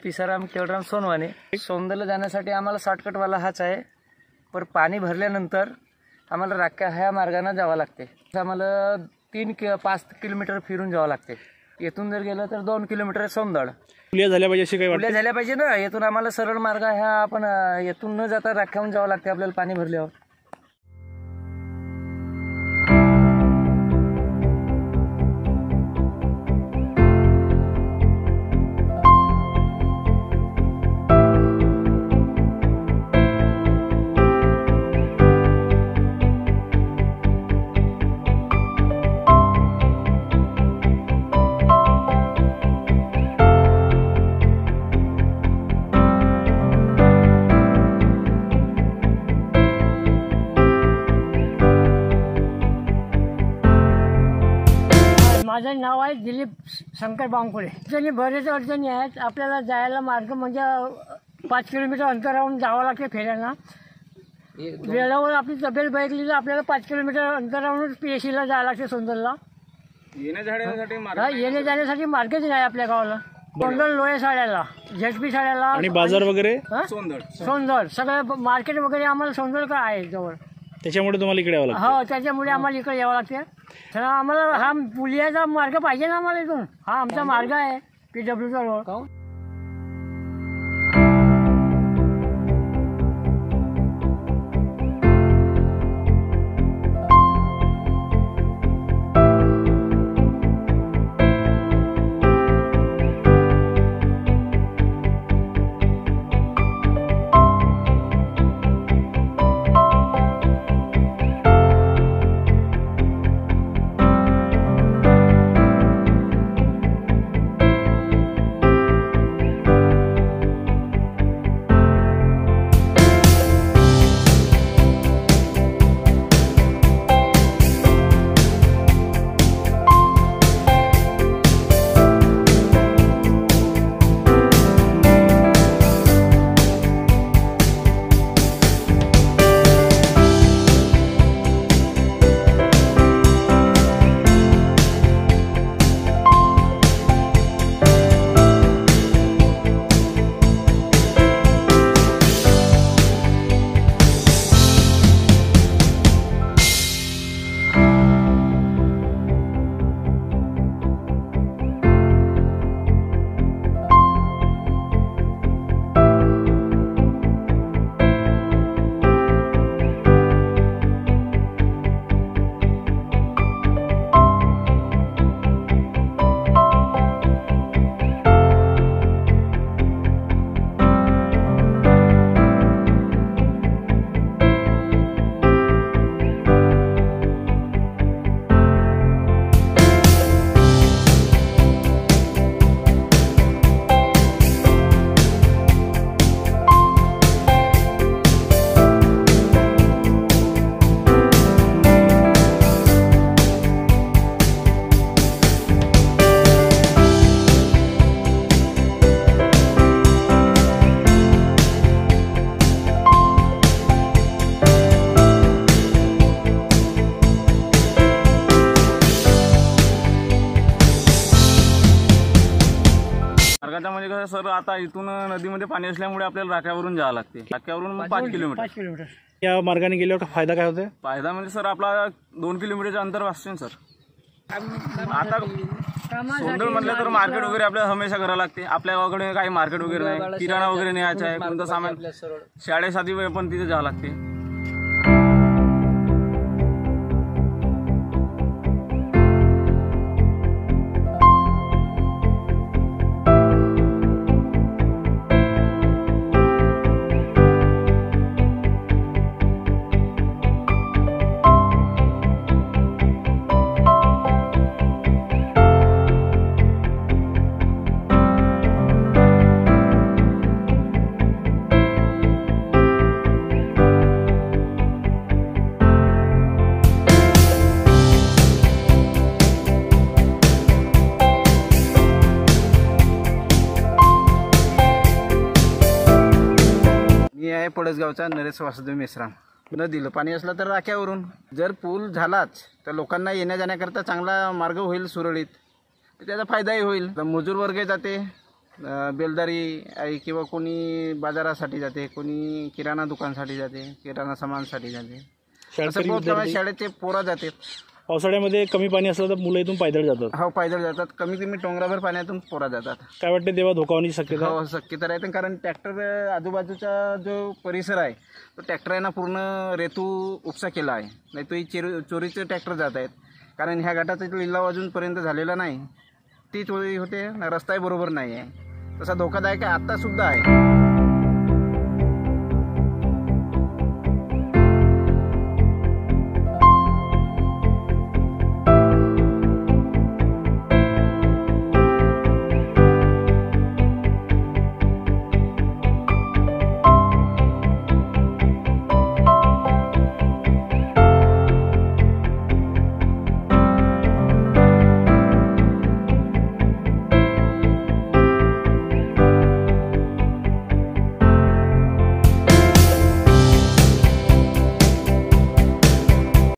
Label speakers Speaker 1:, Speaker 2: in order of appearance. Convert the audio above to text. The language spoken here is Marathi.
Speaker 1: पिसाराम केवळराम सोनवाने। सौंदर्यला जाण्यासाठी आम्हाला शॉर्टकटवाला हाच आहे, पर पाणी भरल्यानंतर आम्हाला राख्या ह्या मार्गाने जावं लागते। आम्हाला 5 किलोमीटर फिरून जावं लागते। येथून जर गेलं तर 2 किलोमीटर सौंदर्य
Speaker 2: पुलिया झाल्या पाहिजे अशी काही वाटते?
Speaker 1: पुलिया झाल्या पाहिजे ना। येथून आम्हाला सरळ मार्ग ह्या आपण येथून न जाता राख्याहून जावं लागते आपल्याला पाणी भरल्यावर।
Speaker 3: माझं नाव आहे दिलीप शंकर बांकुळे। अडचणी बरेच अडचणी आहेत। आपल्याला जायला मार्ग म्हणजे 5 किलोमीटर अंतरावरून जावं लागते फेऱ्यांना। वेळेवर आपली तब्येत बैठली तर आपल्याला 5 किलोमीटर अंतरावरून PSCला जावं लागते सौंदर्यला। येणे जाण्यासाठी मार्गच नाही आपल्या गावाला। सौंदर्य लोहे साड्याला, ZP साड्याला
Speaker 2: आणि बाजार वगैरे
Speaker 3: सौंदर्य सगळं मार्केट वगैरे आम्हाला सौंदर्य का आहे जवळ,
Speaker 2: त्याच्यामुळे तुम्हाला इकडे यावं लागतं।
Speaker 3: हो, त्याच्यामुळे आम्हाला इकडे यावं लागते। तर आम्हाला हा पुलियाचा मार्ग पाहिजे ना आम्हाला इथून। हा आमचा मार्ग आहे PWचा रोड।
Speaker 4: मार्गाचा म्हणजे कसं सर, आता इथून नदीमध्ये पाणी असल्यामुळे आपल्याला राख्यावरून जावं लागते। राख्यावरून 5 किलोमीटर।
Speaker 2: या मार्गाने गेल्यावर फायदा काय होते?
Speaker 4: फायदा म्हणजे सर आपला 2 किलोमीटरचं अंतर वाचते सर। आता सौंदर्य म्हटलं तर मार्केट वगैरे आपल्याला हमेशा करावं लागते। आपल्या गावाकडे काही मार्केट वगैरे नाही, किराणा वगैरे न्यायचा आहे, कोणतं सामान शाळेसाठी पण तिथे जावं लागते।
Speaker 5: आहे पळसगावचा नरेश वासुदेव मेश्राम। नदीला पाणी असलं तर राख्यावरून, जर पूल झालाच तर लोकांना येण्या जाण्याकरता चांगला मार्ग होईल सुरळीत, त्याचा फायदाही होईल। मजूर वर्ग जाते, बेलदारी आहे किंवा कोणी बाजारासाठी जाते, कोणी किराणा दुकानसाठी जाते, किराणा सामानसाठी जाते. असं बहुत प्रमाणात शाळेचे पोरं जाते.
Speaker 2: पावसाळ्यामध्ये कमी पाणी असलं तर मुलं इथून पायदळ जातात.
Speaker 5: हो, पायदळ जातात. कमी कमी टोंगराभर पाण्यातून पोरं जातात.
Speaker 2: काय वाटतं तेव्हा धोका होण्याची शक्यता?
Speaker 5: हो, शक्यता राहते. कारण ट्रॅक्टर आजूबाजूचा जो परिसर आहे तो ट्रॅक्टरांना पूर्ण रेतू उपसा केला आहे. नाही तो चोरीचे ट्रॅक्टर जात आहेत. कारण ह्या गटाचा लिलाव अजूनपर्यंत झालेला नाही. ती चोरी होते. रस्ताही बरोबर नाही आहे. तसा धोकादायक आत्तासुद्धा आहे.